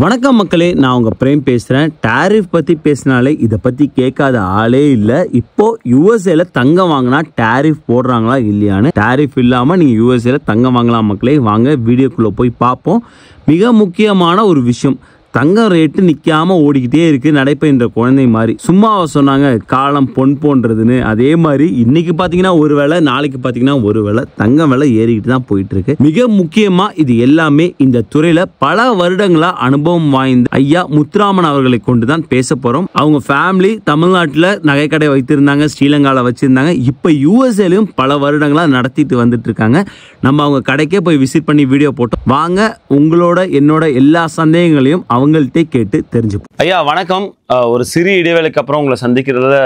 வணக்கம் மக்களே, நான் உங்கள் பிரேம் பேசுகிறேன். டாரிஃப் பற்றி பேசினாலே இதை பற்றி கேட்காத ஆளே இல்லை. இப்போது யூஎஸ்ஏல தங்கம் வாங்கினா டாரிஃப் போடுறாங்களா இல்லையான்னு. டாரிஃப் இல்லாமல் நீங்கள் யூஎஸ்ஏல தங்கம் வாங்கலாம் மக்களே. வாங்க வீடியோக்குள்ளே போய் பார்ப்போம். மிக முக்கியமான ஒரு விஷயம், தங்கம் ரேட்டு நிற்காமல் ஓடிக்கிட்டே இருக்குது நடைபெறுகின்ற குழந்தை மாதிரி. சும்மாவை சொன்னாங்க காலம் பொன் போன்றதுன்னு. அதே மாதிரி இன்னைக்கு பார்த்தீங்கன்னா ஒரு வேளை, நாளைக்கு பார்த்தீங்கன்னா ஒரு வேளை தங்கம் விலை ஏறிக்கிட்டு தான் போயிட்டு இருக்கு. மிக முக்கியமாக இது எல்லாமே இந்த துறையில் பல வருடங்களா அனுபவம் வாய்ந்த ஐயா முத்துராமன் அவர்களை கொண்டு தான் பேச போகிறோம். அவங்க ஃபேமிலி தமிழ்நாட்டில் நகைக்கடை வைத்திருந்தாங்க, ஸ்ரீலங்காவில் வச்சுருந்தாங்க. இப்போ யூஎஸ்ஏலையும் பல வருடங்களாக நடத்திட்டு வந்துட்டு இருக்காங்க. நம்ம அவங்க கடைக்கே போய் விசிட் பண்ணி வீடியோ போட்டோம். வாங்க உங்களோட என்னோட எல்லா சந்தேகங்களையும் அவங்கள்ட்டே கேட்டு தெரிஞ்சுப்போம். ஐயா வணக்கம். ஒரு சிறு இடைவேளைக்கு அப்புறம் உங்களை சந்திக்கிறதுல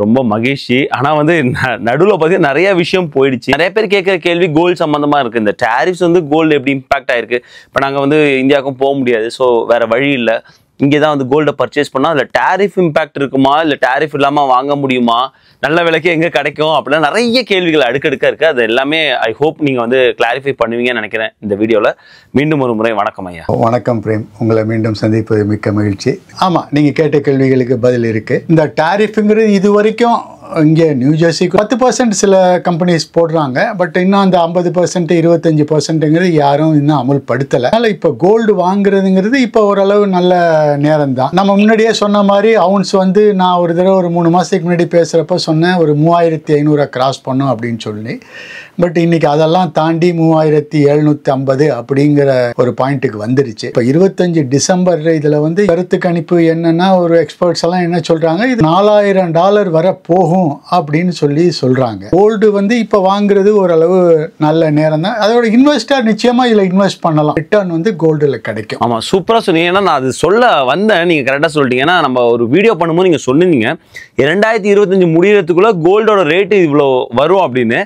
ரொம்ப மகிழ்ச்சி. ஆனால் வந்து நடுவில் பார்த்தீங்கன்னா நிறைய விஷயம் போயிடுச்சு. நிறைய பேர் கேட்குற கேள்வி கோல்டு சம்மந்தமாக இருக்குது. இந்த டாரிஃப்ஸ் வந்து கோல்டு எப்படி இம்பாக்ட் ஆயிருக்கு. இப்போ நாங்கள் வந்து இந்தியாவுக்கும் போக முடியாது, ஸோ வேற வழி இல்லை, இங்கே தான் வந்து கோல்டை பர்ச்சேஸ் பண்ணால் அதில் டாரிஃப் இம்பாக்ட் இருக்குமா, இல்லை டாரிஃப் இல்லாமல் வாங்க முடியுமா, நல்ல விலைக்கு எங்கே கிடைக்கும் அப்படின்னா நிறைய கேள்விகள் அடுக்கடுக்க இருக்குது. அது எல்லாமே ஐ ஹோப் நீங்கள் வந்து கிளாரிஃபை பண்ணுவீங்கன்னு நினைக்கிறேன் இந்த வீடியோவில். மீண்டும் ஒரு முறை வணக்கம் ஐயா. வணக்கம் பிரேம், உங்களை மீண்டும் சந்திப்பது மிக்க மகிழ்ச்சி. ஆமாம், நீங்கள் கேட்ட கேள்விகளுக்கு பதில் இருக்குது. இந்த டாரிஃபுங்கிறது இது வரைக்கும் இங்கே நியூ ஜெர்சிக்கு 10% சில கம்பெனிஸ் போடுறாங்க. பட் இன்னும் அந்த 50% 25%ங்கிறது யாரும் இன்னும் அமல்படுத்தலை. அதனால் இப்போ கோல்டு வாங்குறதுங்கிறது இப்போ ஓரளவு நல்ல நேரம் தான். நம்ம முன்னாடியே சொன்ன மாதிரி அவுன்ஸ் வந்து நான் ஒரு தடவை ஒரு 3 மாதத்துக்கு முன்னாடி பேசுகிறப்ப சொன்னேன் ஒரு 3500 கிராஸ் பண்ணும் அப்படின்னு சொல்லி. பட் இன்னைக்கு அதெல்லாம் தாண்டி 3750 அப்படிங்கிற ஒரு பாயிண்ட்டுக்கு வந்துருச்சு. இப்போ 25 டிசம்பர் இதில் வந்து கருத்து கணிப்பு என்னன்னா, ஒரு எக்ஸ்பர்ட்ஸ் எல்லாம் என்ன சொல்கிறாங்க, இது $4000 வர போகும் அப்படின்னு சொல்லி சொல்றாங்க. கோல்டு வந்து இப்ப வாங்குறது ஓரளவு நல்ல நேரம் தான். அதோட இன்வெஸ்டர் நிச்சயமா இதுல இன்வெஸ்ட் பண்ணலாம். ரிட்டர்ன் வந்து கோல்டுல கிடைக்கும். ஆமா, சூப்பரா சொன்னீங்க. ஏன்னா நான் அது சொல்ல வந்தேன், நீங்க கரெக்டா சொல்லிட்டீங்க. ஏன்னா நம்ம ஒரு வீடியோ பண்ணும்போது நீங்க சொன்னீங்க 2025 முடியறதுக்குள்ள கோல்டோட ரேட்டு இவ்வளோ வரும் அப்படின்னு.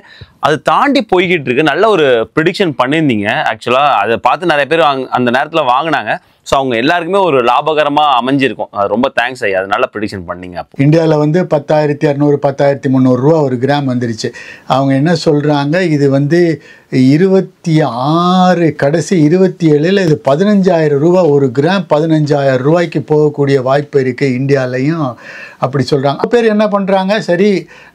அது தாண்டி போய்கிட்டு இருக்கு. நல்ல ஒரு ப்ரிடிக்ஷன் பண்ணியிருந்தீங்க. ஆக்சுவலா அதை பார்த்து நிறைய பேர் அந்த நேரத்தில் வாங்கினாங்க. ஸோ அவங்க எல்லாருக்குமே ஒரு லாபகரமாக அமைஞ்சிருக்கும். ரொம்ப தேங்க்ஸ் ஐயா, அது நல்ல ப்ரிடிக்ஷன் பண்ணீங்க. அப்போ இந்தியாவில் வந்து 10200 10300 ரூபா ஒரு கிராம் வந்துருச்சு. அவங்க என்ன சொல்கிறாங்க, இது வந்து 26 கடைசி 27 இது 15000 ரூபா ஒரு கிராம், 15000 ரூபாய்க்கு போகக்கூடிய வாய்ப்பு இருக்குது இந்தியாவிலையும் அப்படி சொல்கிறாங்க. பேர் என்ன பண்ணுறாங்க, சரி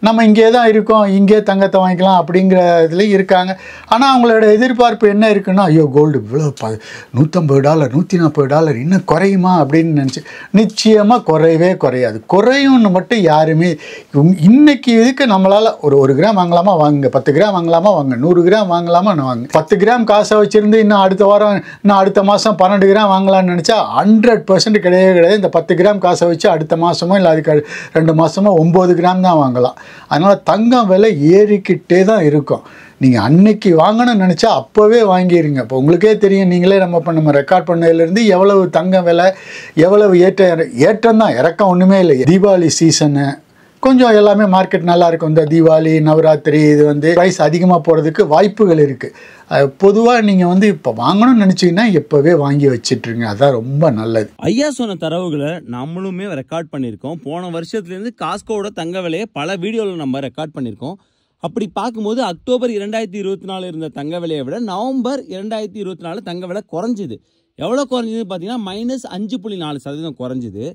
நம்ம இங்கே தான் இருக்கோம், இங்கே தங்கத்தை வாங்கிக்கலாம் அப்படிங்கிற இதுலேயும் இருக்காங்க. ஆனால் அவங்களோட எதிர்பார்ப்பு என்ன இருக்குன்னா, ஐயோ கோல்டு இவ்வளோ $150 $140 இன்னும் குறையுமா அப்படின்னு நினச்சி. நிச்சயமாக குறையவே குறையாது. குறையும்னு மட்டும் யாருமே இன்னைக்கு இதுக்கு நம்மளால் ஒரு கிராம் வாங்கலாமா வாங்க, 10 கிராம் வாங்கலாமா வாங்க, 100 கிராம் வாங்கலாமா வாங்க. 10 கிராம் காசை வச்சுருந்து இன்னும் அடுத்த வாரம் இன்னும் அடுத்த மாதம் 12 கிராம் வாங்கலாம்னு நினச்சா 100% கிடையவே கிடையாது. இந்த 10 கிராம் காசை வச்சு அடுத்த மாதமோ இல்லை அதுக்கு 2 மாதமோ 9 கிராம் தான் வாங்கலாம். அதனால் தங்கம் விலை ஏறிக்கிட்டே தான் இருக்கும். நீங்கள் அன்னைக்கு வாங்கணும்னு நினச்சா அப்போவே வாங்கிடுங்க. இப்போ உங்களுக்கே தெரியும், நீங்களே நம்ம ரெக்கார்ட் பண்ணதுலேருந்து எவ்வளவு தங்கம் விலை எவ்வளவு ஏற்றம் தான், இறக்கம் ஒன்றுமே இல்லை. தீபாவளி சீசனு கொஞ்சம் எல்லாமே மார்க்கெட் நல்லா இருக்கும். இந்த தீபாவளி நவராத்திரி இது வந்து ப்ரைஸ் அதிகமாக போகிறதுக்கு வாய்ப்புகள் இருக்குது. பொதுவாக நீங்கள் வந்து இப்போ வாங்கணும்னு நினச்சிங்கன்னா எப்போவே வாங்கி வச்சிட்ருங்க, அதுதான் ரொம்ப நல்லது. ஐயா சொன்ன தரவுகளை நம்மளுமே ரெக்கார்ட் பண்ணியிருக்கோம். போன வருஷத்துலேருந்து காஸ்கோவோட தங்க விலையை பல வீடியோவில் நம்ம ரெக்கார்ட் பண்ணியிருக்கோம். அப்படி பார்க்கும்போது அக்டோபர் 2024 இருந்த தங்க விலையை விட நவம்பர் 2024 தங்க விலை குறைஞ்சிது. எவ்வளோ குறைஞ்சிது பார்த்தீங்கன்னா -5.4% குறைஞ்சிது.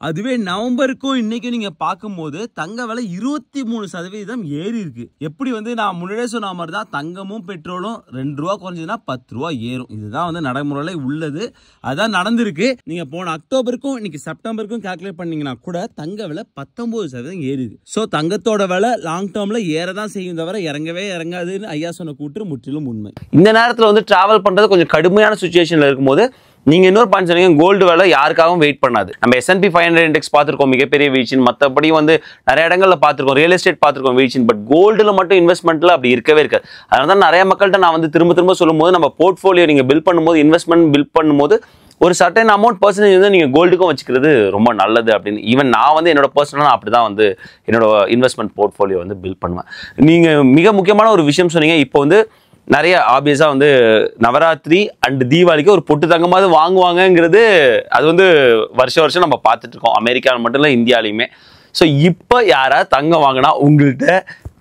அதுவே நவம்பருக்கும் இன்னைக்கும் நீங்க பார்க்கும்போது தங்க விலை 23% ஏறி இருக்கு. எப்படி வந்து நான் முன்னாடியே சொன்ன மாதிரி தான், தங்கமும் பெட்ரோலும் 2 ரூபா குறைஞ்சதுன்னா 10 ரூபா ஏறும். இதுதான் வந்து நடைமுறையில உள்ளது, அதான் நடந்திருக்கு. நீங்க போன அக்டோபருக்கும் இன்னைக்கு செப்டம்பருக்கும் கால்குலேட் பண்ணீங்கன்னா கூட தங்க விலை 19% ஏறிது. ஸோ தங்கத்தோட விலை லாங் டேர்ம்ல ஏறதான் செய்யும் தவிர இறங்கவே இறங்காதுன்னு ஐயா சொன்ன கூற்று முற்றிலும் உண்மை. இந்த நேரத்தில் வந்து டிராவல் பண்றது கொஞ்சம் கடுமையான சுச்சுவேஷன்ல இருக்கும்போது நீங்கள் இன்னொரு பாயிண்ட் சொன்னீங்க, கோல்டு விலை யாருக்காகவும் வெயிட் பண்ணாது. நம்ம S&P 500 இண்டெக்ஸ் பார்த்துருக்கோம் மிகப்பெரிய வீழ்ச்சின்னு, மற்றபடி வந்து நிறைய இடங்களில் பார்த்துருக்கோம், ரியல் எஸ்டேட் பார்த்துருக்கோம் வீழ்ச்சின்னு. பட் கோல்டில் மட்டும் இன்வெஸ்ட்மெண்ட்டில் அப்படி இருக்கவே இருக்காது. அதனால தான் நிறைய மக்கள்கிட்ட நான் வந்து திரும்ப சொல்லும்போது, நம்ம போர்ட்ஃபோலியோ நீங்கள் பில்ட் பண்ணும்போது, இன்வெஸ்ட்மெண்ட் பில்ட் பண்ணும்போது ஒரு சர்டன் அமௌண்ட் பர்சன்டேஜ் வந்து நீங்கள் கோல்டுக்கும் வச்சுக்கிறது ரொம்ப நல்லது அப்படின்னு. ஈவன் நான் வந்து என்னோட பர்சனலாக அப்படி தான் வந்து என்னோட இன்வெஸ்ட்மெண்ட் போர்ட்ஃபோலியோ வந்து பில்ட் பண்ணுவேன். நீங்கள் மிக முக்கியமான ஒரு விஷயம் சொன்னீங்க. இப்போ வந்து நிறைய ஆப்வியஸாக வந்து நவராத்திரி அண்ட் தீபாவளிக்கு ஒரு பொட்டு தங்கமாவது வாங்குவாங்கங்கிறது அது வந்து வருஷம் நம்ம பார்த்துட்டு இருக்கோம். அமெரிக்காவில் மட்டும் இல்லை, இந்தியாலையுமே. ஸோ இப்போ யாராவது தங்கம் வாங்கினா உங்கள்கிட்ட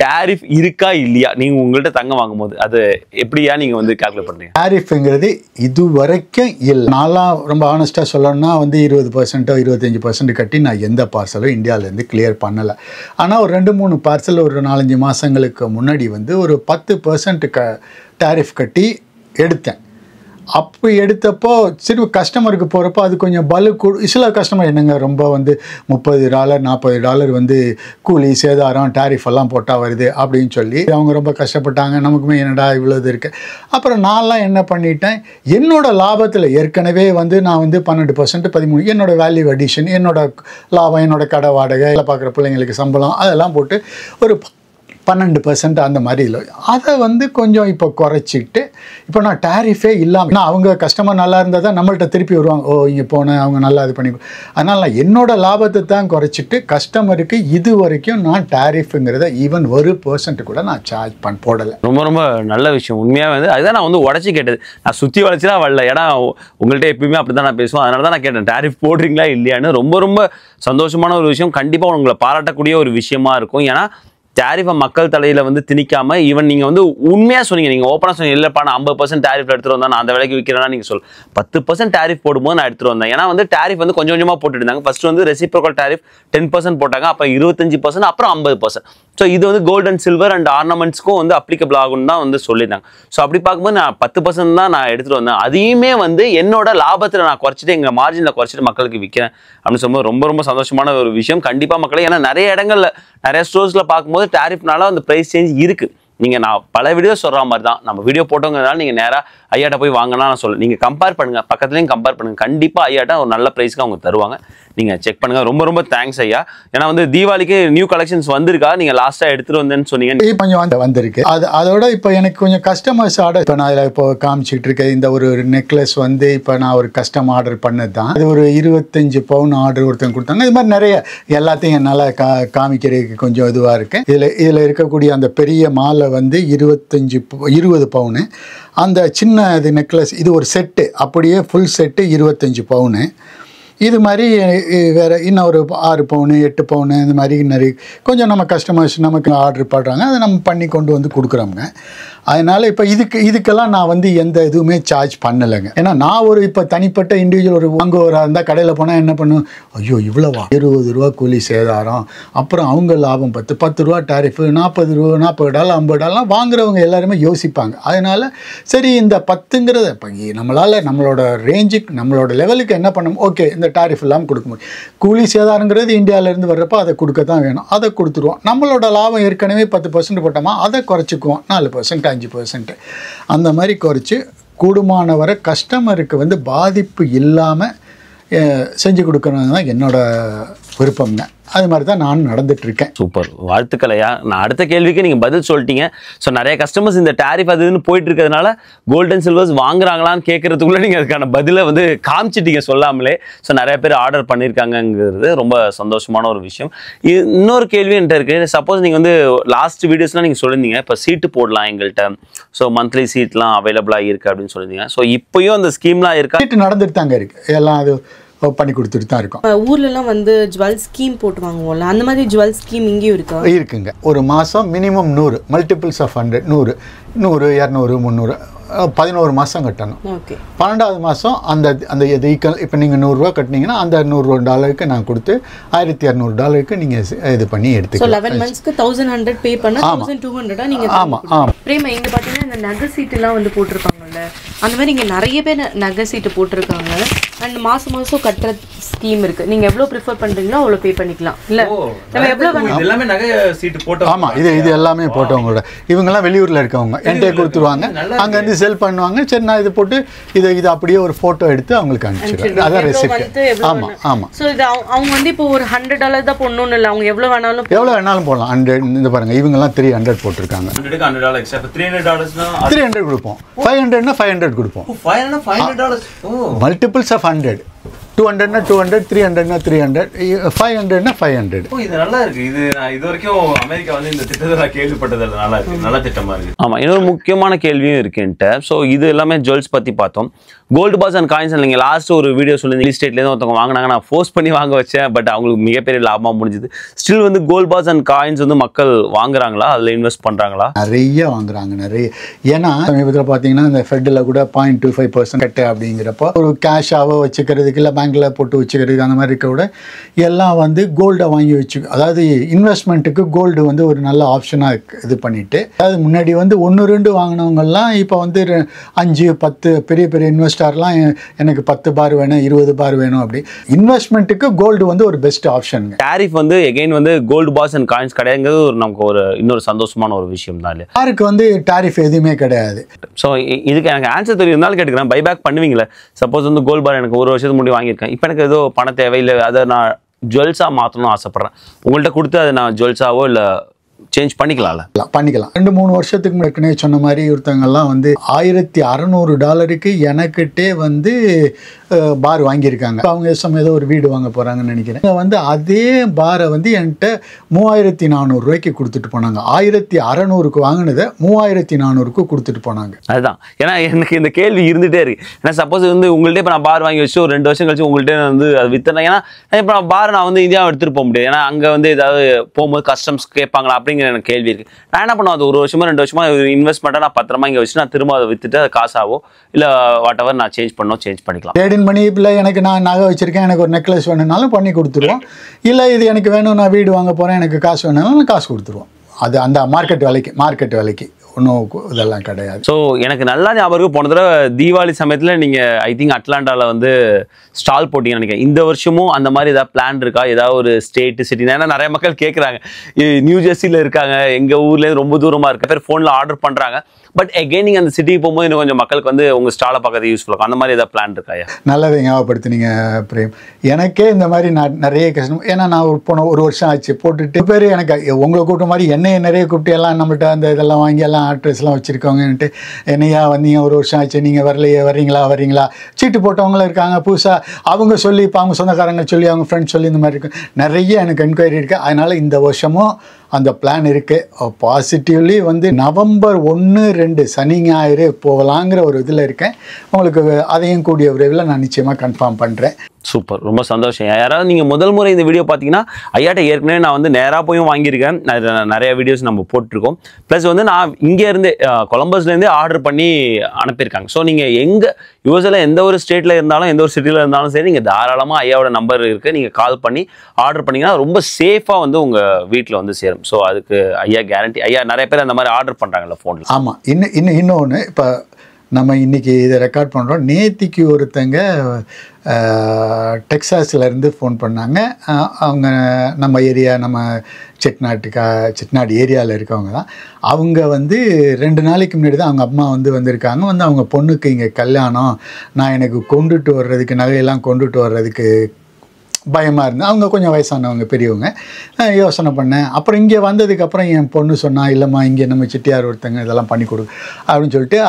டாரிஃப் இருக்கா இல்லையா நீங்க உங்கள்கிட்ட தங்கம் வாங்கும்போது அது எப்படியா நீங்க வந்து கால்குலேட் பண்றீங்க? டாரிஃப்ங்கிறது இது வரைக்கும் இல்லை. நான்லாம் ரொம்ப ஆனஸ்ட்டாக சொல்லணும்னா வந்து 20% 25% கட்டி நான் எந்த பார்சலும் இந்தியாவிலேருந்து கிளியர் பண்ணலை. ஆனால் ஒரு 2-3 பார்சல் ஒரு 4-5 மாதங்களுக்கு முன்னாடி வந்து ஒரு 10% டாரிஃப் கட்டி எடுத்தேன். அப்போ எடுத்தப்போ சரி கஸ்டமருக்கு போகிறப்போ அது கொஞ்சம் சில கஸ்டமர் என்னங்க ரொம்ப வந்து $30 $40 வந்து கூலி சேதாரம் டாரிஃப் எல்லாம் போட்டால் வருது அப்படின்னு சொல்லி அவங்க ரொம்ப கஷ்டப்பட்டாங்க. நமக்குமே என்னடா இவ்வளோ இது இருக்குது. அப்புறம் நான்லாம் என்ன பண்ணிட்டேன், என்னோடய லாபத்தில் ஏற்கனவே வந்து நான் வந்து 12% 13 என்னோடய வேல்யூ அடிஷன், என்னோடய லாபம், என்னோடய கடை வாடகை, பார்க்குற பிள்ளைங்களுக்கு சம்பளம் அதெல்லாம் போட்டு ஒரு 12% அந்த மாதிரி இல்லை. அதை வந்து கொஞ்சம் இப்போ குறைச்சிட்டு இப்போ நான் டாரிஃபே இல்லாமல் அவங்க கஸ்டமர் நல்லா இருந்தால் தான் நம்மள்கிட்ட திருப்பி வருவாங்க. ஓ இங்கே போனேன் அவங்க நல்லா இது பண்ணி. அதனால் நான் என்னோடய லாபத்தை தான் குறைச்சிட்டு கஸ்டமருக்கு இது வரைக்கும் நான் டாரிஃபுங்கிறத ஈவன் 1% கூட நான் சார்ஜ் போடலை. ரொம்ப ரொம்ப நல்ல விஷயம். உண்மையாக வந்து அதுதான் நான் வந்து உடச்சி கேட்டது. நான் சுற்றி வளைச்சிலாம் வரல. ஏன்னா உங்கள்கிட்ட எப்பயுமே அப்படி தான் நான் பேசுவேன். அதனால தான் நான் கேட்டேன் டாரிஃப் போடுறீங்களா இல்லையான்னு. ரொம்ப ரொம்ப சந்தோஷமான ஒரு விஷயம். கண்டிப்பாக உங்களை பாராட்டக்கூடிய ஒரு விஷயமா இருக்கும். ஏன்னா டாரிஃபை மக்கள் தலையில் வந்து திணிக்காமல் ஈவன் நீங்கள் வந்து உண்மையாக சொன்னீங்க. நீங்கள் ஓப்பனாக சொன்னீங்க இல்லைப்பா நான் 50% டாரிஃப் எடுத்துகிட்டு வந்தேன், நான் அந்த விலைக்கு விற்கிறேன்னா நீங்கள் சொல் 10% டாரிஃப் போடும்போது நான் எடுத்துகிட்டு வந்தேன். ஏன்னா வந்து டாரிஃப் வந்து கொஞ்சம் கொஞ்சமாக போட்டுட்டு இருந்தாங்க. ஃபர்ஸ்ட் வந்து ரெசிப்ரோக்கல் டாரிஃப் 10% போட்டாங்க, அப்புறம் 25%, அப்புறம் 50%. ஸோ இது வந்து கோல்டு அண்ட் சில்வர் அண்ட் ஆர்னமெண்ட்ஸ்க்கும் வந்து அப்ளிகபிள் ஆகும்னு தான் வந்து சொல்லியிருந்தாங்க. ஸோ அப்படி பார்க்கும்போது நான் 10% தான் நான் எடுத்துகிட்டு வந்தேன். அதையுமே வந்து என்னோட லாபத்தில் நான் குறைச்சிட்டு எங்கள் மார்ஜினில் குறைச்சிட்டு மக்களுக்கு விற்கிறேன் அப்படின்னு சொல்லும்போது ரொம்ப ரொம்ப சந்தோஷமான ஒரு விஷயம். கண்டிப்பாக மக்களே, ஏன்னா நிறைய இடங்களில் நிறைய ஸ்டோர்ஸில் பார்க்கும்போது டாரிஃப்னால அந்த ப்ரைஸ் சேஞ்ச் இருக்குது. நீங்கள் நான் பல வீடியோ சொல்கிற மாதிரி தான் நம்ம வீடியோ போட்டோங்கிறதுனால நீங்கள் நேராக ஐயாட்ட போய் வாங்கினா நான் சொல்ல, நீங்கள் கம்பேர் பண்ணுங்கள், பக்கத்துலேயும் கம்பேர் பண்ணுங்கள். கண்டிப்பாக ஐயாட்ட ஒரு நல்ல ப்ரைஸ்க்கு அவங்க தருவாங்க. நீங்கள் செக் பண்ணுங்கள். ரொம்ப ரொம்ப தேங்க்ஸ் ஐயா. ஏன்னா வந்து தீபாவளிக்கு நியூ கலெக்ஷன்ஸ் வந்திருக்கா? நீங்கள் லாஸ்ட்டாக எடுத்துகிட்டு வந்தேன்னு சொன்னீங்க. கொஞ்சம் வந்திருக்கு. அதோட இப்போ எனக்கு கொஞ்சம் கஸ்டமர்ஸ் ஆர்டர் இப்போ நான் இதில் இப்போ காமிச்சிட்டு இருக்கேன். இந்த ஒரு நெக்லஸ் வந்து இப்போ நான் ஒரு கஸ்டம் ஆர்டர் பண்ணது தான். அது ஒரு 25 பவுன் ஆர்டர் ஒருத்தங்க கொடுத்தாங்க. இது மாதிரி நிறைய எல்லாத்தையும் என்னால் காமிக்கிறதுக்கு கொஞ்சம் இதுவாக இருக்கு. இதில் இருக்கக்கூடிய அந்த பெரிய மாலை வந்து 20 பவுனு. அந்த சின்ன இது நெக்லஸ் இது ஒரு செட்டு, அப்படியே ஃபுல் செட்டு 25 பவுனு. இது மாதிரி வேறு இன்னும் ஒரு 6 பவுனு 8 பவுனு இந்த மாதிரி நிறைய கொஞ்சம் நம்ம கஸ்டமர்ஸ் நமக்கு ஆர்டர் பண்ணுறாங்க, அதை நம்ம பண்ணி கொண்டு வந்து கொடுக்குறோங்க. அதனால் இப்போ இதுக்கெல்லாம் நான் வந்து எந்த இதுவுமே சார்ஜ் பண்ணலைங்க. ஏன்னா நான் ஒரு இப்போ தனிப்பட்ட இண்டிவிஜுவல் ஒரு வாங்குவராக இருந்தால் கடையில் போனால் என்ன பண்ணும், ஐயோ இவ்வளோவா, 20 ரூபா கூலி சேதாரம், அப்புறம் அவங்க லாபம் 10 ரூபா டாரிஃபு, 40 ரூபா $40 $50 வாங்குறவங்க எல்லாருமே யோசிப்பாங்க. அதனால் சரி இந்த 10ங்கிறத இப்போ நம்மளால் நம்மளோட ரேஞ்சுக்கு நம்மளோட லெவலுக்கு என்ன பண்ணணும், ஓகே இந்த டாரிஃப் இல்லாமல் கொடுக்க முடியும். கூலி சேதாரங்கிறது இந்தியாவிலேருந்து வர்றப்போ அதை கொடுக்க தான் வேணும், அதை கொடுத்துருவோம். நம்மளோட லாபம் ஏற்கனவே 10% போட்டோமா அதை குறைச்சிக்குவோம், 4% 5% அந்த மாதிரி குறைச்சி கூடுமான வரை கஸ்டமருக்கு வந்து பாதிப்பு இல்லாமல் செஞ்சு கொடுக்கணும் தான் என்னோட விருப்பம்ங்க. அது மாதிரி தான் நான் நடந்துட்டு இருக்கேன். சூப்பர், வாழ்த்துக்களையா. நான் அடுத்த கேள்விக்கு நீங்கள் பதில் சொல்லிட்டீங்க. ஸோ நிறைய கஸ்டமர்ஸ் இந்த டாரிஃப் அதுன்னு போயிட்டு இருக்கிறதுனால கோல்டு அண்ட் சில்வர்ஸ் வாங்குறாங்களான்னு கேட்கறதுக்குள்ள நீங்கள் அதுக்கான பதிலை வந்து காமிச்சிட்டீங்க சொல்லாமலே. ஸோ நிறைய பேர் ஆர்டர் பண்ணியிருக்காங்கங்கிறது ரொம்ப சந்தோஷமான ஒரு விஷயம். இன்னொரு கேள்வி என்கிட்ட இருக்குது. சப்போஸ் நீங்கள் வந்து லாஸ்ட் வீடியோஸ்லாம் நீங்கள் சொல்லியிருந்தீங்க இப்போ சீட்டு போடலாம் எங்கள்கிட்ட, ஸோ மந்த்லி சீட்லாம் அவைலபிளாக இருக்குது அப்படின்னு சொல்லியிருந்தீங்க. ஸோ இப்போயும் அந்த ஸ்கீம்லாம் இருக்கா? சீட்டு நடந்துட்டு தாங்க இருக்குது, எல்லாம் அது பண்ணி கொடுத்துட்டு தான் இருக்கும். ஊர்லலாம் வந்து ஜுவல் ஸ்கீம் போட்டு வாங்குவோம்ல, அந்த மாதிரி ஜுவல் ஸ்கீம் இங்கேயும் இருக்கா? இருக்குங்க. ஒரு மாதம் மினிமம் 100 மல்டிபிள்ஸ் ஆஃப் 100 100 200 300 11 மாதம் கட்டணும். ஓகே. 12வது மாதம் அந்த அந்த இது ஈக்குவல் இப்போ நீங்கள் $100 கட்டினீங்கன்னா அந்த $100 நான் கொடுத்து $1200 நீங்கள் இது பண்ணி எடுத்துக்கலாம். 11 மந்த்ஸ்க்கு 1100 பே பண்ண 1200 நீங்க. ஆமாம். பிரேமா இங்க பாத்தீங்கன்னா இந்த நகை சீட்டுலாம் வந்து போட்டிருப்பாங்கல்ல, அந்த மாதிரி இங்க நிறைய பேர் நகை சீட்டு போட்டிருக்காங்க. அண்ட் மாசம் கட்டுற ஸ்கீம் இருக்கு. நீங்க எவ்வளவு ப்ரிஃபர் பண்றீங்களோ அவ்வளவு பே பண்ணிக்கலாம். இல்ல நம்ம எவ்வளவு எல்லாமே நகை சீட்டு போட்டோம். ஆமா, இது எல்லாமே போட்டவங்களோட இவங்கெல்லாம் வெளியூர்ல இருக்கவங்க என்கிட்ட கொடுத்துருவாங்க, அங்க இருந்து செல் பண்ணுவாங்க. சரி நான் இது போட்டு இது அப்படியே ஒரு போட்டோ எடுத்து அவங்களுக்கு அனுப்பிச்சிடுறேன். அதான் ரெசிப்ட். ஆமா. சோ இது அவங்க வந்து இப்போ ஒரு $100 தான் போடணும்னு இல்ல, அவங்க எவ்வளவு வேணாலும் போடலாம். 100 இந்த பாருங்க இவங்க எல்லாம் 300 போட்டிருக்காங்க. $100 எக்ஸ்ட்ரா. $300 300 கொடுப்போம். 500 500 கொடுப்போம். $500 மல்டிபிள்ஸ் ஆஃப் 100. 200 200 300 300 500 500. இது நல்லா இருக்கு. இது நான் இது வரைக்கும் அமெரிக்கா வந்து இந்த திட்டத்தை நான் கேள்விப்பட்டதில்லை. நல்லா இருக்கு, நல்ல திட்டமா இருக்கு. ஆமா, இன்னொரு முக்கியமான கேள்வியும் இருக்குன்ட்டு. ஸோ இது எல்லாமே ஜுவல்ஸ் பத்தி பார்த்தோம். கோல்டு பாஸ் அண்ட் காயின்ஸ் நீங்கள் லாஸ்ட் ஒரு வீடியோ சொல்லி ரியல் எஸ்டேட்லேருந்து ஒருத்தவங்க வாங்கினாங்க, நான் ஃபோர்ஸ் பண்ணி வாங்க வச்சேன், பட் அவங்களுக்கு மிகப்பெரிய லாபமாக முடிஞ்சுது. ஸ்டில் வந்து கோல்டு பாஸ் அண்ட் காயின்ஸ் வந்து மக்கள் வாங்குறாங்களா, அதில் இன்வெஸ்ட் பண்ணுறாங்களா? நிறைய வாங்குறாங்க, நிறைய. ஏன்னா சமீபத்தில் பார்த்தீங்கன்னா இந்த ஃபெட்டில் கூட 0.25% கட்டு அப்படிங்கிறப்போ ஒரு கேஷாவோ வச்சுக்கிறதுக்கு இல்லை பேங்க்கில் போட்டு வச்சுக்கிறதுக்கு அந்த மாதிரி இருக்க விட எல்லாம் வந்து கோல்டை வாங்கி வச்சு, அதாவது இன்வெஸ்ட்மெண்ட்டுக்கு கோல்டு வந்து ஒரு நல்ல ஆப்ஷனாக இது பண்ணிட்டு, அதாவது முன்னாடி வந்து 1-2 வாங்கினவங்கெல்லாம் இப்போ வந்து 5-10 பெரிய பெரிய இன்வெஸ்டர்லாம் எனக்கு 10 பார் வேணும், 20 பார் வேணும். அப்படி இன்வெஸ்ட்மெண்ட்டுக்கு கோல்டு வந்து ஒரு பெஸ்ட் ஆப்ஷன். டாரிஃப் வந்து எகைன் வந்து கோல்டு பாஸ் அண்ட் காயின்ஸ் கிடையாது, நமக்கு ஒரு இன்னொரு சந்தோஷமான ஒரு விஷயம் தான் இல்லையா? யாருக்கு வந்து டாரிஃப் எதுவுமே கிடையாது. ஸோ இதுக்கு எனக்கு ஆன்சர் தெரியும்னாலும் கேட்டுக்கிறேன், பைபேக் பண்ணுவீங்களே? சப்போஸ் வந்து கோல்டு பார் எனக்கு 1 வருஷத்துக்கு முன்னாடி வாங்கியிருக்கேன், இப்போ எனக்கு ஏதோ பண தேவையில்லை, அதை நான் ஜுவல்ஸாக மாற்றணும்னு ஆசைப்பட்றேன், உங்கள்கிட்ட கொடுத்து அதை நான் ஜுவல்ஸாவோ இல்லை சேஞ்ச் பண்ணிக்கலாம்ல? பண்ணிக்கலாம். 2-3 வருஷத்துக்கு முன்னாடி சொன்ன மாதிரி ஒருத்தவங்கெல்லாம் வந்து $1600 எனக்கிட்டே வந்து பார் வாங்கியிருக்காங்க. அவங்க ஏதோ ஒரு வீடு வாங்க போகிறாங்கன்னு நினைக்கிறேன். வந்து அதே பாரை வந்து என்கிட்ட 3400 கொடுத்துட்டு போனாங்க. 1600 வாங்கினதை 3400 கொடுத்துட்டு போனாங்க. அதுதான் ஏன்னா எனக்கு இந்த கேள்வி இருந்துகிட்டே இருக்கு. ஏன்னா சப்போஸ் வந்து உங்கள்கிட்ட இப்போ நான் பார் வாங்கி வச்சு ஒரு 2 வருஷம் கழிச்சு உங்கள்கிட்ட வந்து அது வித்தேன், ஏன்னா இப்போ நான் பார் நான் வந்து இந்தியாவை எடுத்துகிட்டு போக முடியாது, ஏன்னா அங்கே வந்து ஏதாவது போகும்போது கஸ்டம்ஸ் கேட்பாங்களா அப்படிங்கிற எனக்கு கேள்வி இருக்கு. நான் என்ன பண்ணுவேன், அது 1 வருஷமா 2 வருஷமா இன்வெஸ்ட்மெண்ட்டாக நான் பத்திரமா இங்கே வச்சு நான் திரும்ப அதை வித்துட்டு அது காசாவோ இல்லை வாட் எவர் நான் சேஞ்ச் பண்ணிக்கலாம். ட்ரேடிங் பண்ணி இல்லை எனக்கு நான் நகை வச்சிருக்கேன், எனக்கு ஒரு நெக்லஸ் வேணும்னாலும் பண்ணி கொடுத்துருவோம். இல்லை இது எனக்கு வேணும், நான் வீடு வாங்க போகிறேன், எனக்கு காசு வேணும்னாலும் காசு கொடுத்துருவோம். அது அந்த மார்க்கெட் விலைக்கு ஒன்றும் இதெல்லாம் கிடையாது. ஸோ எனக்கு நல்லா ஞாபகம் போன தடவை தீபாவளி சமயத்தில் நீங்கள் ஐ திங்க் அட்லாண்டாவில் வந்து ஸ்டால் போட்டிங்கன்னு நினைக்கிறேன். இந்த வருஷமும் அந்த மாதிரி ஏதாவது பிளான் இருக்கா? ஏதாவது ஒரு ஸ்டேட்டு சிட்டி? ஏன்னா நிறைய மக்கள் கேட்குறாங்க, நியூ ஜெர்சியில் இருக்காங்க, எங்கள் ஊர்லேருந்து ரொம்ப தூரமாக இருக்க பேர் ஃபோனில் ஆர்டர் பண்ணுறாங்க, பட் எகெயின் நீங்கள் அந்த சிட்டிக்கு போகும்போது இன்னும் கொஞ்சம் மக்களுக்கு வந்து உங்கள் ஸ்டாலை பார்க்கறது யூஸ்ஃபுல்லாக, அந்த மாதிரி ஏதாவது பிளான் இருக்காயா? நல்லதை ஞாபகப்படுத்தினீங்க பிரேம். எனக்கே இந்த மாதிரி நான் நிறைய கஷ்டம், ஏன்னா நான் போன 1 வருஷம் ஆச்சு போட்டுட்டு பேர் எனக்கு உங்களை கூப்பிட்ட மாதிரி என்னைய நிறைய கூப்பிட்டு எல்லாம் நம்மள்ட்ட அந்த இதெல்லாம் வாங்கி எல்லாம் ஆட்ரஸ்லாம் வச்சுருக்கோங்கன்ட்டு என்னையா வந்தீங்க 1 வருஷம் ஆச்சு, நீங்கள் வரலையே, வரீங்களா சீட்டு போட்டவங்களும் இருக்காங்க புதுசாக, அவங்க சொல்லி இப்போ அவங்க சொந்தக்காரங்க சொல்லி அவங்க ஃப்ரெண்ட்ஸ் சொல்லி இந்த மாதிரி இருக்கும், நிறைய எனக்கு என்கொயரி இருக்குது. அதனால் இந்த வருஷமும் அந்த பிளான் இருக்குது. பாசிட்டிவ்லி வந்து நவம்பர் 1-2 சனி ஞாயிறு போகலாங்கிற ஒரு இதில் இருக்கேன். உங்களுக்கு அதையும் கூடிய விரைவில் நான் நிச்சயமாக கன்ஃபார்ம் பண்ணுறேன். சூப்பர், ரொம்ப சந்தோஷம். யாராவது நீங்கள் முதல் முறை இந்த வீடியோ பார்த்தீங்கன்னா ஐயாட்ட ஏற்கனவே நான் வந்து நேராக போயும் வாங்கியிருக்கேன், நிறைய வீடியோஸ் நம்ம போட்டிருக்கோம். ப்ளஸ் வந்து நான் இங்கேருந்து கொலம்பஸ்லேருந்தே ஆர்டர் பண்ணி அனுப்பியிருக்காங்க. ஸோ நீங்கள் எங்கே யூஎஸ்ல எந்த ஒரு ஸ்டேட்டில் இருந்தாலும் எந்த ஒரு சிட்டியில் இருந்தாலும் சரி, நீங்கள் தாராளமாக ஐயாவோட நம்பர் இருக்குது, நீங்கள் கால் பண்ணி ஆர்டர் பண்ணிங்கன்னா ரொம்ப சேஃபாக வந்து உங்கள் வீட்டில் வந்து சேரும். ஸோ அதுக்கு ஐயா கேரண்டி. ஐயா நிறைய பேர் அந்த மாதிரி ஆர்டர் பண்ணுறாங்கல்ல ஃபோனில். ஆமாம். இன்னொன்று இப்போ நம்ம இன்றைக்கி இதை ரெக்கார்ட் பண்ணுறோம். நேத்திக்கு ஒருத்தங்க டெக்ஸாஸ்லேருந்து ஃபோன் பண்ணாங்க. அவங்க நம்ம ஏரியா, நம்ம செட்நாடு ஏரியாவில் இருக்கவங்க தான். அவங்க வந்து 2 நாளைக்கு முன்னாடி தான் அவங்க அம்மா வந்து வந்திருக்காங்க. வந்து அவங்க பொண்ணுக்கு இங்கே கல்யாணம், நான் எனக்கு கொண்டுட்டு வர்றதுக்கு நகையெல்லாம் கொண்டுட்டு வர்றதுக்கு பயமாக இருந்தேன். அவங்க கொஞ்சம் வயசானவங்க, பெரியவங்க. யோசனை பண்ணேன். அப்புறம் இங்கே வந்ததுக்கப்புறம் என் பொண்ணு சொன்னா, இல்லைம்மா இங்கே நம்ம செட்டியார் ஒருத்தங்க இதெல்லாம் பண்ணி கொடு அப்படின்னு சொல்லிட்டு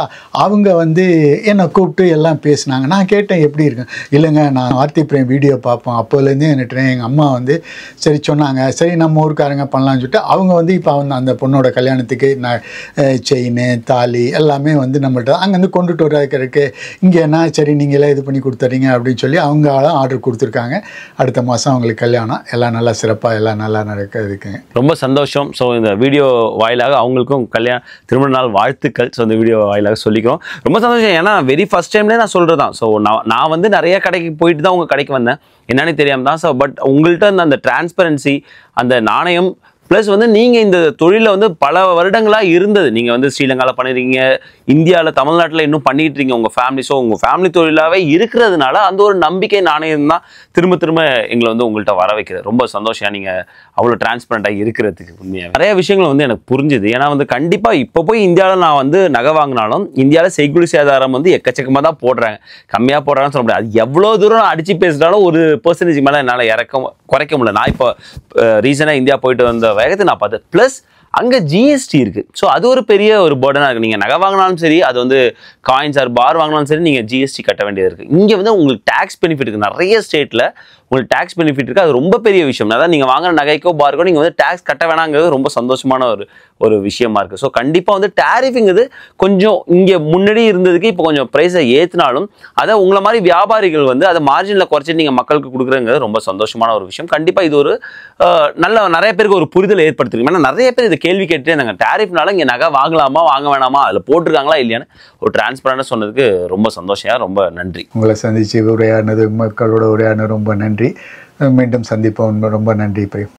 அவங்க வந்து என்னை கூப்பிட்டு எல்லாம் பேசினாங்க. நான் கேட்டேன் எப்படி இருக்கேன். இல்லைங்க நான் வார்த்தை பிரேம் வீடியோ பார்ப்போம், அப்போலேருந்து என்னட்டு எங்கள் அம்மா வந்து சரி சொன்னாங்க, சரி நம்ம ஊருக்காரங்க பண்ணலான்னு சொல்லிட்டு அவங்க வந்து இப்போ வந்து அந்த பொண்ணோட கல்யாணத்துக்கு நான் செயின் தாலி எல்லாமே வந்து நம்மள்ட்ட அங்கேருந்து கொண்டுட்டு வர்றதுக்கு இங்கேனா சரி நீங்களே இது பண்ணி கொடுத்துறீங்க அப்படின்னு சொல்லி அவங்க ஆர்டர் கொடுத்துருக்காங்க. அடுத்த மாதம் அவங்களுக்கு கல்யாணம். எல்லாம் நல்லா சிறப்பாக எல்லாம் நல்லா நடக்குதுக்கு ரொம்ப சந்தோஷம். ஸோ இந்த வீடியோ வாயிலாக அவங்களுக்கும் திருமண நாள் வாழ்த்துக்கள். ஸோ இந்த வீடியோ வாயிலாக சொல்லிக்கிறோம். ரொம்ப சந்தோஷம். ஏன்னா வெரி ஃபர்ஸ்ட் டைம்லேயே நான் சொல்கிறது தான். ஸோ நான் வந்து நிறைய கடைக்கு போயிட்டு தான் உங்கள் கடைக்கு வந்தேன், என்னன்னு தெரியாமல் தான். ஸோ பட் உங்கள்கிட்ட அந்த டிரான்ஸ்பரன்சி, அந்த நாணயம், ப்ளஸ் வந்து நீங்கள் இந்த தொழிலில் வந்து பல வருடங்களாக இருந்தது. நீங்கள் வந்து ஸ்ரீலங்காவில் பண்ணியிருக்கீங்க, இந்தியாவில் தமிழ்நாட்டில் இன்னும் பண்ணிகிட்டு இருக்கீங்க உங்கள் ஃபேமிலி. ஸோ உங்கள் ஃபேமிலி தொழிலாகவே இருக்கிறதுனால அந்த ஒரு நம்பிக்கை நாணயம் தான் திரும்ப திரும்ப எங்களை வந்து உங்கள்கிட்ட வர வைக்கிறது. ரொம்ப சந்தோஷம் நீங்கள் அவ்வளோ டிரான்ஸ்பரண்ட்டாக இருக்கிறதுக்கு. உண்மையாக நிறைய விஷயங்கள் வந்து எனக்கு புரிஞ்சுது. ஏன்னா வந்து கண்டிப்பாக இப்போ போய் இந்தியாவில் நான் வந்து நகை வாங்கினாலும் இந்தியாவில் செய்கூலி சேதாரம் வந்து எக்கச்சக்கமாக தான் போடுறாங்க, கம்மியாக போடுறாங்கன்னு சொல்ல முடியாது. அது எவ்வளோ தூரம் அடித்து பேசினாலும் ஒரு % மேலே என்னால் குறைக்க முடியல. நான் இப்போ ரீசனாக இந்தியா போயிட்டு வந்த வேகத்தை நான் பார்த்தேன். ப்ளஸ் அங்கே ஜிஎஸ்டி இருக்குது. ஸோ அது ஒரு பெரிய ஒரு பர்டனாக இருக்குது. நீங்கள் நகை வாங்கினாலும் சரி, அது வந்து காயின்ஸ் ஆர் பார் வாங்கினாலும் சரி, நீங்கள் ஜிஎஸ்டி கட்ட வேண்டியது இருக்குது. இங்கே வந்து உங்களுக்கு டேக்ஸ் பெனிஃபிட் இருக்குது. நிறைய ஸ்டேட்டில் உங்களுக்கு டேக்ஸ் பெனிஃபிட் இருக்குது. அது ரொம்ப பெரிய விஷயம். அதாவது நீங்கள் வாங்குற நகைக்கோ பார்க்கோ நீங்கள் வந்து டேக்ஸ் கட்ட வேணாங்கிறது ரொம்ப சந்தோஷமான ஒரு விஷயமா இருக்குது. ஸோ கண்டிப்பாக வந்து டேரிஃபுங்கிறது கொஞ்சம் இங்கே முன்னாடி இருந்ததுக்கு இப்போ கொஞ்சம் ப்ரைஸை ஏற்றினாலும் அதை உங்களை மாதிரி வியாபாரிகள் வந்து அதை மார்ஜினில் குறைச்சிட்டு நீங்கள் மக்களுக்கு கொடுக்குறங்கிறது ரொம்ப சந்தோஷமான ஒரு விஷயம். கண்டிப்பாக இது ஒரு நிறைய பேருக்கு ஒரு புரிதல் ஏற்படுத்திருக்கு. ஏன்னா நிறைய பேர் இதை கேள்வி கேட்டுட்டே இருந்தாங்க, டேரிஃப்னால இங்கே நகை வாங்கலாமா வாங்க வேணாமா, அதில் போட்டிருக்காங்களா இல்லையான்னு ஒரு டிரான்ஸ்பரண்டாக சொன்னதுக்கு ரொம்ப சந்தோஷம். ரொம்ப நன்றி. உங்களை சந்திச்சு உரையாடினது, மக்களோட உரையாடினது ரொம்ப நன்றி. மீண்டும் சந்திப்போம். ரொம்ப நன்றி.